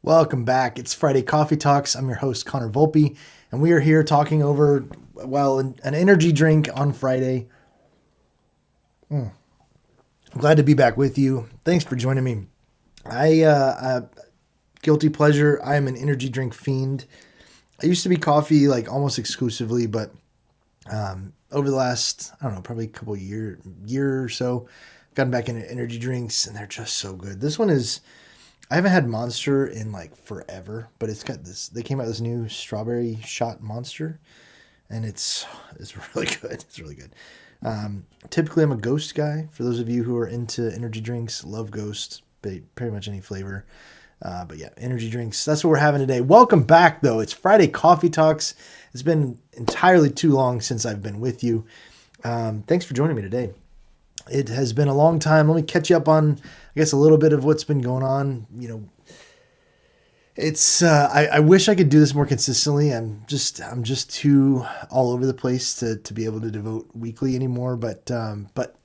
Welcome back. It's Friday Coffee Talks. I'm your host, Connor Volpe, and we are here talking over, an energy drink on Friday. I'm glad to be back with you. Thanks for joining me. Guilty pleasure, I am an energy drink fiend. I used to be coffee like almost exclusively, but over the last, I don't know, probably a couple year or so, gotten back into energy drinks, and they're just so good. This one is I haven't had Monster in like forever, but it's got this. They came out with this new strawberry shot Monster, and it's really good. It's really good. Typically, I'm a Ghost guy. For those of you who are into energy drinks, love Ghost, pretty much any flavor. But yeah, energy drinks. That's what we're having today. Welcome back, though. It's Friday Coffee Talks. It's been entirely too long since I've been with you. Thanks for joining me today. It has been a long time. Let me catch you up on, I guess, a little bit of what's been going on. I wish I could do this more consistently. I'm just too all over the place to be able to devote weekly anymore. But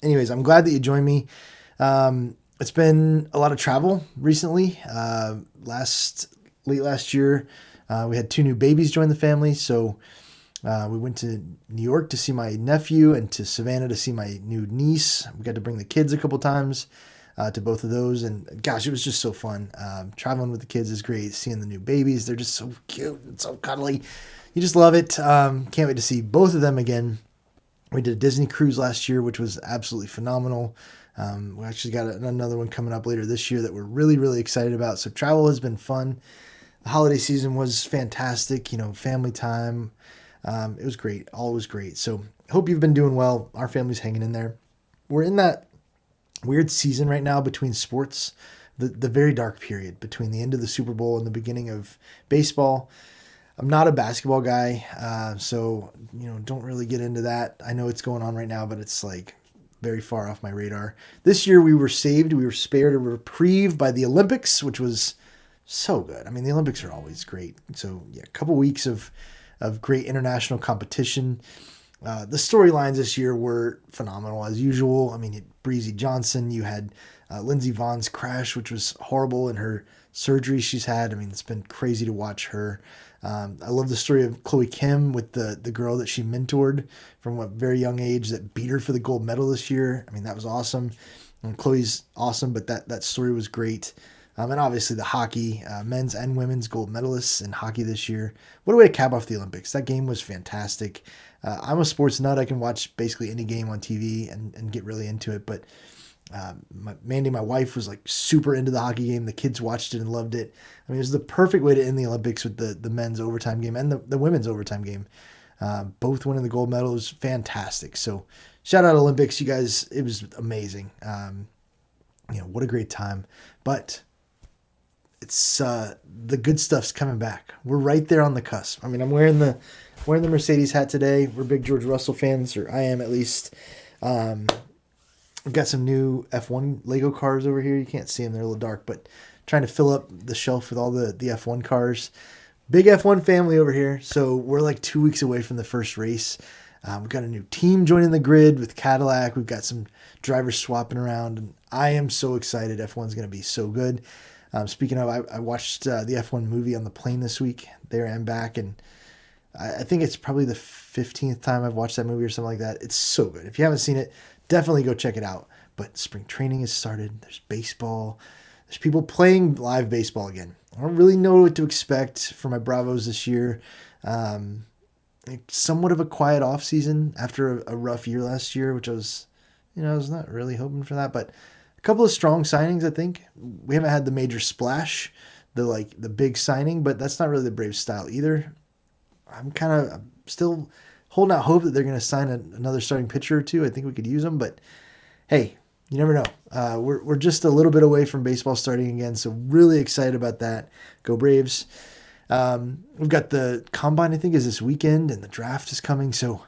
anyways, I'm glad that you joined me. It's been a lot of travel recently. Late last year, we had two new babies join the family. So we went to New York to see my nephew and to Savannah to see my new niece. We got to bring the kids a couple times to both of those. And gosh, it was just so fun. Traveling with the kids is great. Seeing the new babies, they're just so cute and so cuddly. You just love it. Can't wait to see both of them again. We did a Disney cruise last year, which was absolutely phenomenal. We actually got another one coming up later this year that we're really, really excited about. So travel has been fun. The holiday season was fantastic. Family time. It was great. All was great. So I hope you've been doing well. Our family's hanging in there. We're in that weird season right now between sports, the very dark period between the end of the Super Bowl and the beginning of baseball. I'm not a basketball guy, so don't really get into that. I know it's going on right now, but it's like very far off my radar. This year we were saved. We were spared a reprieve by the Olympics, which was so good. I mean, the Olympics are always great. So yeah, a couple weeks of great international competition. The storylines this year were phenomenal as usual. I mean, Breezy Johnson, you had Lindsey Vohn's crash, which was horrible, and her surgery she's had. I mean, it's been crazy to watch her. I love the story of Chloe Kim with the girl that she mentored from a very young age that beat her for the gold medal this year. I mean, that was awesome. And Chloe's awesome, but that story was great. And obviously the hockey, men's and women's gold medalists in hockey this year. What a way to cap off the Olympics. That game was fantastic. I'm a sports nut. I can watch basically any game on TV and get really into it. But Mandy, my wife, was like super into the hockey game. The kids watched it and loved it. I mean, it was the perfect way to end the Olympics with the men's overtime game and the women's overtime game. Both winning the gold medal was fantastic. So shout out Olympics, you guys. It was amazing. What a great time. But it's the good stuff's coming back. We're right there on the cusp. I mean, I'm wearing the Mercedes hat today. We're big George Russell fans, or I am at least. We've got some new F1 Lego cars over here. You can't see them; they're a little dark, but trying to fill up the shelf with all the F1 cars. Big F1 family over here. So we're like 2 weeks away from the first race. We've got a new team joining the grid with Cadillac. We've got some drivers swapping around, and I am so excited. F1's going to be so good. Speaking of, I watched the F1 movie on the plane this week, there and back, and I think it's probably the 15th time I've watched that movie or something like that. It's so good. If you haven't seen it, definitely go check it out. But spring training has started. There's baseball. There's people playing live baseball again. I don't really know what to expect for my Bravos this year. Somewhat of a quiet off season after a rough year last year, which I was not really hoping for that, but a couple of strong signings, I think. We haven't had the major splash, the big signing, but that's not really the Braves style either. I'm still holding out hope that they're going to sign another starting pitcher or two. I think we could use them, but hey, you never know. We're just a little bit away from baseball starting again, so really excited about that. Go Braves. We've got the combine, I think, is this weekend, and the draft is coming, so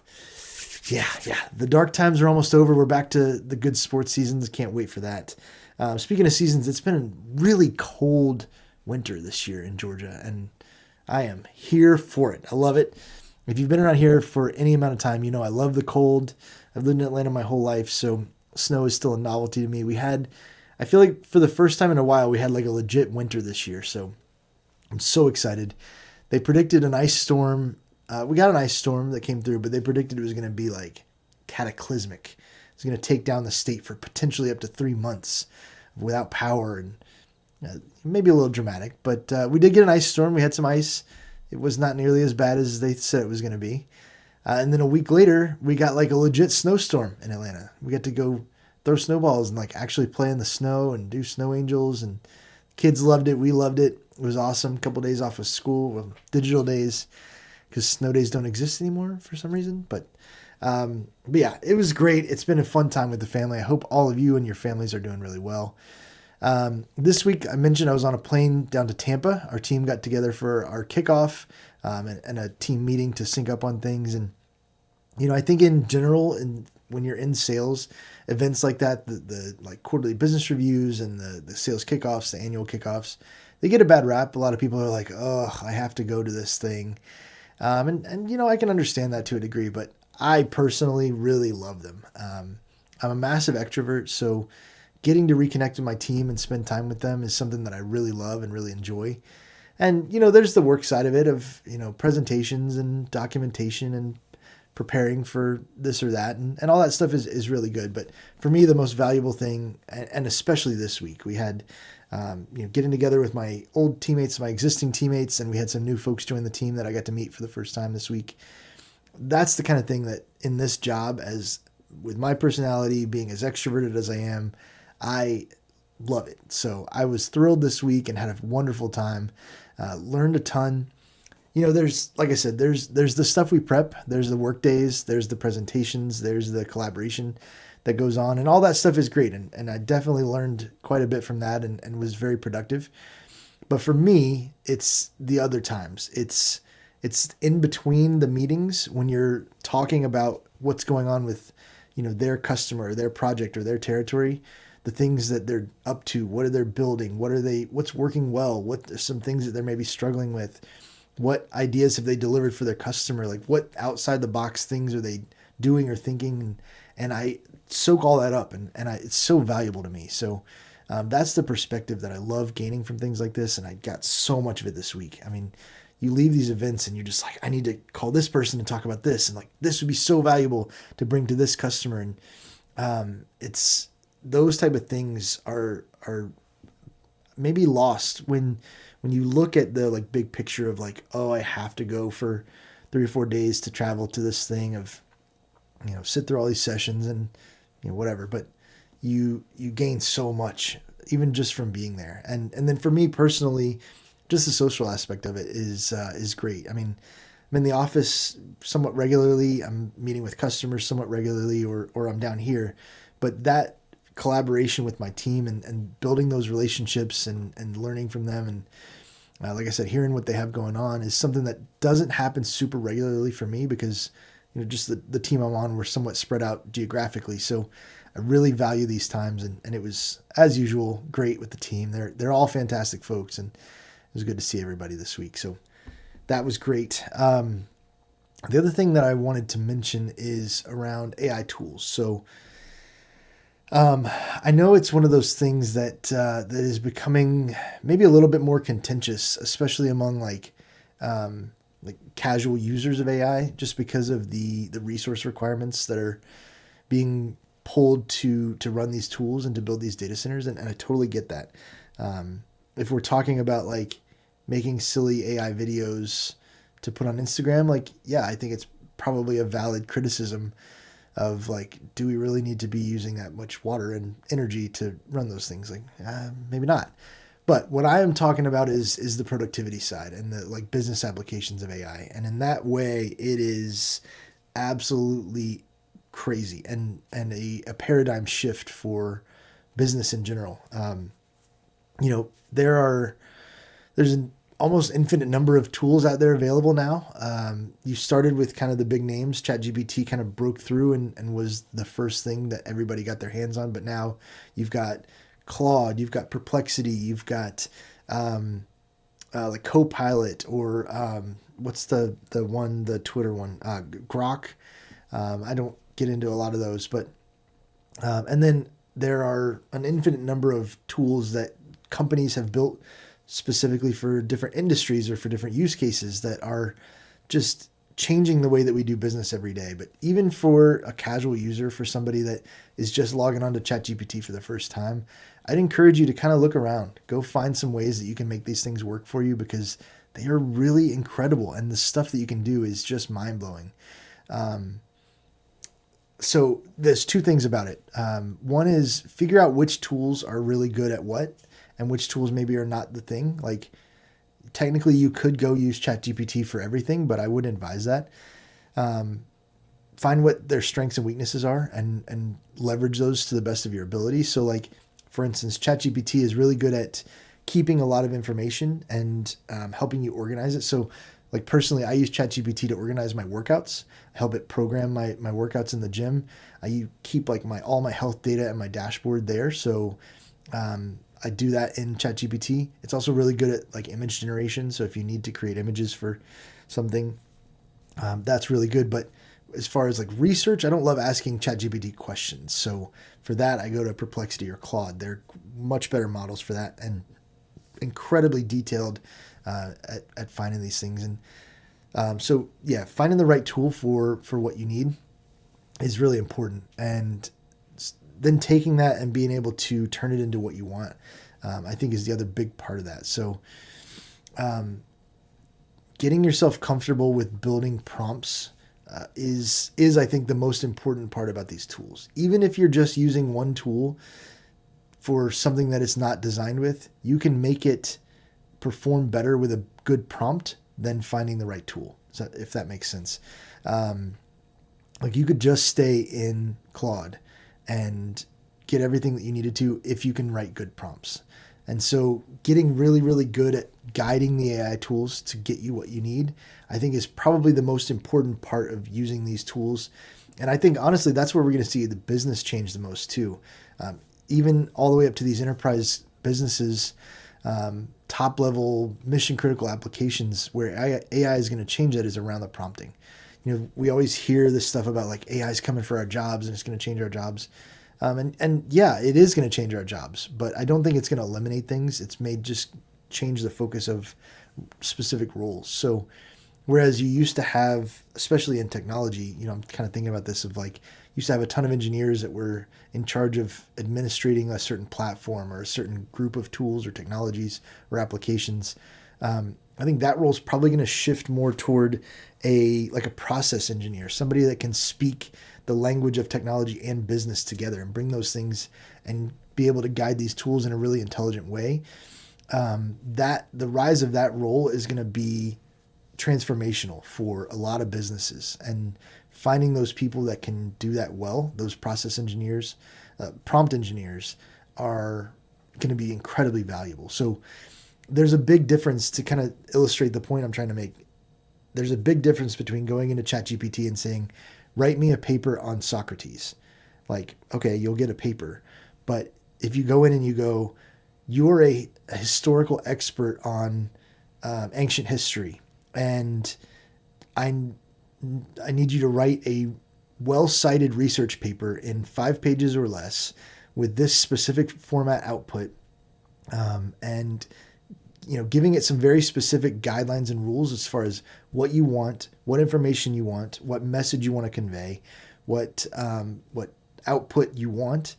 yeah. The dark times are almost over. We're back to the good sports seasons. Can't wait for that. Speaking of seasons, it's been a really cold winter this year in Georgia, and I am here for it. I love it. If you've been around here for any amount of time, I love the cold. I've lived in Atlanta my whole life, so snow is still a novelty to me. I feel like for the first time in a while, we had like a legit winter this year, so I'm so excited. They predicted an ice storm. We got an ice storm that came through, but they predicted it was going to be like cataclysmic. It's going to take down the state for potentially up to 3 months without power, and maybe a little dramatic. But we did get an ice storm. We had some ice. It was not nearly as bad as they said it was going to be. And then a week later, we got like a legit snowstorm in Atlanta. We got to go throw snowballs and like actually play in the snow and do snow angels, and kids loved it. We loved it. It was awesome. A couple days off of school, well, digital days, because snow days don't exist anymore for some reason. But yeah, it was great. It's been a fun time with the family. I hope all of you and your families are doing really well. This week, I mentioned I was on a plane down to Tampa. Our team got together for our kickoff and a team meeting to sync up on things. And, I think in general, when you're in sales, events like that, the like quarterly business reviews and the sales kickoffs, the annual kickoffs, they get a bad rap. A lot of people are like, oh, I have to go to this thing. And I can understand that to a degree, but I personally really love them. I'm a massive extrovert, so getting to reconnect with my team and spend time with them is something that I really love and really enjoy. And, there's the work side of it of, presentations and documentation and preparing for this or that. And all that stuff is really good. But for me, the most valuable thing, and especially this week, we had, getting together with my old teammates, my existing teammates, and we had some new folks join the team that I got to meet for the first time this week. That's the kind of thing that in this job, as with my personality, being as extroverted as I am, I love it. So I was thrilled this week and had a wonderful time. Learned a ton. There's, like I said, there's the stuff we prep. There's the work days. There's the presentations. There's the collaboration that goes on. And all that stuff is great. And I definitely learned quite a bit from that and was very productive. But for me, it's the other times. It's in between the meetings when you're talking about what's going on with, their customer, or their project, or their territory, the things that they're up to, what are they building, what's working well, what are some things that they're maybe struggling with, what ideas have they delivered for their customer, like what outside the box things are they doing or thinking, and I soak all that up, and it's so valuable to me. So that's the perspective that I love gaining from things like this, and I got so much of it this week. I mean, you leave these events and you're just like, I need to call this person and talk about this, and like this would be so valuable to bring to this customer, and it's those type of things are maybe lost when you look at the like big picture of like, oh, I have to go for 3 or 4 days to travel to this thing of, sit through all these sessions and, whatever. But you gain so much even just from being there. And then for me personally, just the social aspect of it is great. I mean, I'm in the office somewhat regularly. I'm meeting with customers somewhat regularly, or I'm down here. But that collaboration with my team and building those relationships and learning from them, and like I said, hearing what they have going on is something that doesn't happen super regularly for me because just the team I'm on, we're somewhat spread out geographically. So I really value these times, and it was, as usual, great with the team. They're all fantastic folks, and it was good to see everybody this week. So that was great. The other thing that I wanted to mention is around AI tools. So I know it's one of those things that is becoming maybe a little bit more contentious, especially among like casual users of AI, just because of the resource requirements that are being pulled to run these tools and to build these data centers. And I totally get that. If we're talking about like making silly AI videos to put on Instagram, like, yeah, I think it's probably a valid criticism of like, do we really need to be using that much water and energy to run those things? Like, maybe not. But what I am talking about is the productivity side and the like business applications of AI. And in that way, it is absolutely crazy and a paradigm shift for business in general. There's an almost infinite number of tools out there available now. You started with kind of the big names. ChatGPT kind of broke through and was the first thing that everybody got their hands on. But now you've got Claude, you've got Perplexity, you've got like Copilot, or what's the Twitter one, Grok. I don't get into a lot of those, but and then there are an infinite number of tools that companies have built specifically for different industries or for different use cases that are just changing the way that we do business every day. But even for a casual user, for somebody that is just logging on to ChatGPT for the first time, I'd encourage you to kind of look around, go find some ways that you can make these things work for you, because they are really incredible. And the stuff that you can do is just mind blowing. So there's two things about it. One is figure out which tools are really good at what, and which tools maybe are not the thing. Like, technically you could go use ChatGPT for everything, but I wouldn't advise that. Find what their strengths and weaknesses are, and leverage those to the best of your ability. So like, for instance, ChatGPT is really good at keeping a lot of information and helping you organize it. So like personally, I use ChatGPT to organize my workouts, help it program my workouts in the gym. I keep like all my health data and my dashboard there. So I do that in ChatGPT. It's also really good at like image generation. So if you need to create images for something, that's really good. But as far as like research, I don't love asking ChatGPT questions. So for that, I go to Perplexity or Claude. They're much better models for that, and incredibly detailed at finding these things. And so yeah, finding the right tool for what you need is really important. And then taking that and being able to turn it into what you want, I think is the other big part of that. So getting yourself comfortable with building prompts is I think the most important part about these tools. Even if you're just using one tool for something that it's not designed with, you can make it perform better with a good prompt than finding the right tool. So if that makes sense. Like you could just stay in Claude and get everything that you needed to if you can write good prompts. And so getting really, really good at guiding the AI tools to get you what you need, I think is probably the most important part of using these tools. And I think honestly, that's where we're going to see the business change the most too. Even all the way up to these enterprise businesses, top level mission critical applications where AI is going to change that is around the prompting. You know, we always hear this stuff about like AI is coming for our jobs and it's going to change our jobs. And yeah, it is going to change our jobs, but I don't think it's going to eliminate things. It's made just change the focus of specific roles. So whereas you used to have, especially in technology, you know, I'm kind of thinking about this of like, used to have a ton of engineers that were in charge of administrating a certain platform or a certain group of tools or technologies or applications. I think that role is probably going to shift more toward a process engineer, somebody that can speak the language of technology and business together and bring those things and be able to guide these tools in a really intelligent way. That the rise of that role is going to be transformational for a lot of businesses, and finding those people that can do that well, those process engineers, prompt engineers, are going to be incredibly valuable. So there's a big difference, to kind of illustrate the point I'm trying to make. There's a big difference between going into ChatGPT and saying, write me a paper on Socrates. Like, okay, you'll get a paper. But if you go in and you go, you're a historical expert on ancient history, and I need you to write a well-cited research paper in 5 pages or less with this specific format output, and you know, giving it some very specific guidelines and rules as far as what you want, what information you want, what message you want to convey, what output you want,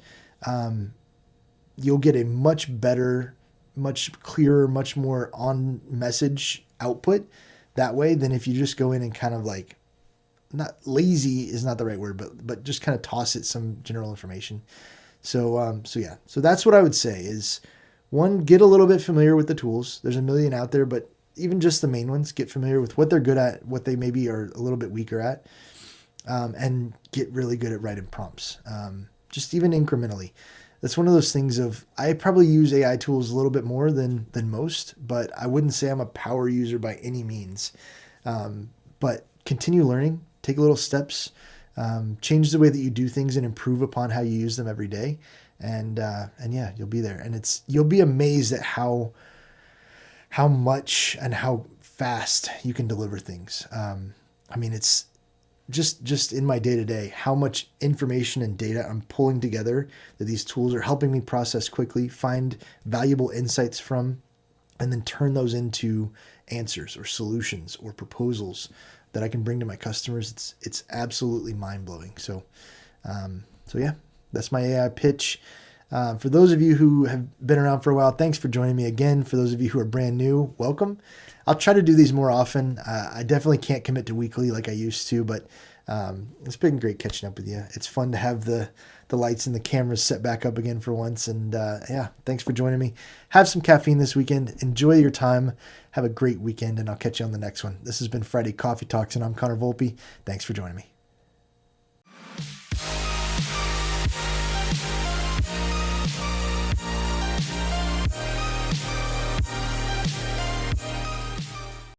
you'll get a much better, much clearer, much more on message output that way than if you just go in and kind of like, not lazy is not the right word, but just kind of toss it some general information. So yeah, so that's what I would say is, one, get a little bit familiar with the tools. There's a million out there, but even just the main ones, get familiar with what they're good at, what they maybe are a little bit weaker at, and get really good at writing prompts, just even incrementally. That's one of those things of, I probably use AI tools a little bit more than most, but I wouldn't say I'm a power user by any means. But continue learning, take little steps, change the way that you do things and improve upon how you use them every day. And yeah, you'll be there, and you'll be amazed at how much and how fast you can deliver things. I mean, it's just in my day-to-day, how much information and data I'm pulling together that these tools are helping me process quickly, find valuable insights from, and then turn those into answers or solutions or proposals that I can bring to my customers. It's absolutely mind blowing. So yeah, that's my AI pitch. For those of you who have been around for a while, thanks for joining me again. For those of you who are brand new, welcome. I'll try to do these more often. I definitely can't commit to weekly like I used to, but it's been great catching up with you. It's fun to have the lights and the cameras set back up again for once. And yeah, thanks for joining me. Have some caffeine this weekend. Enjoy your time. Have a great weekend, and I'll catch you on the next one. This has been Friday Coffee Talks, and I'm Connor Volpe. Thanks for joining me.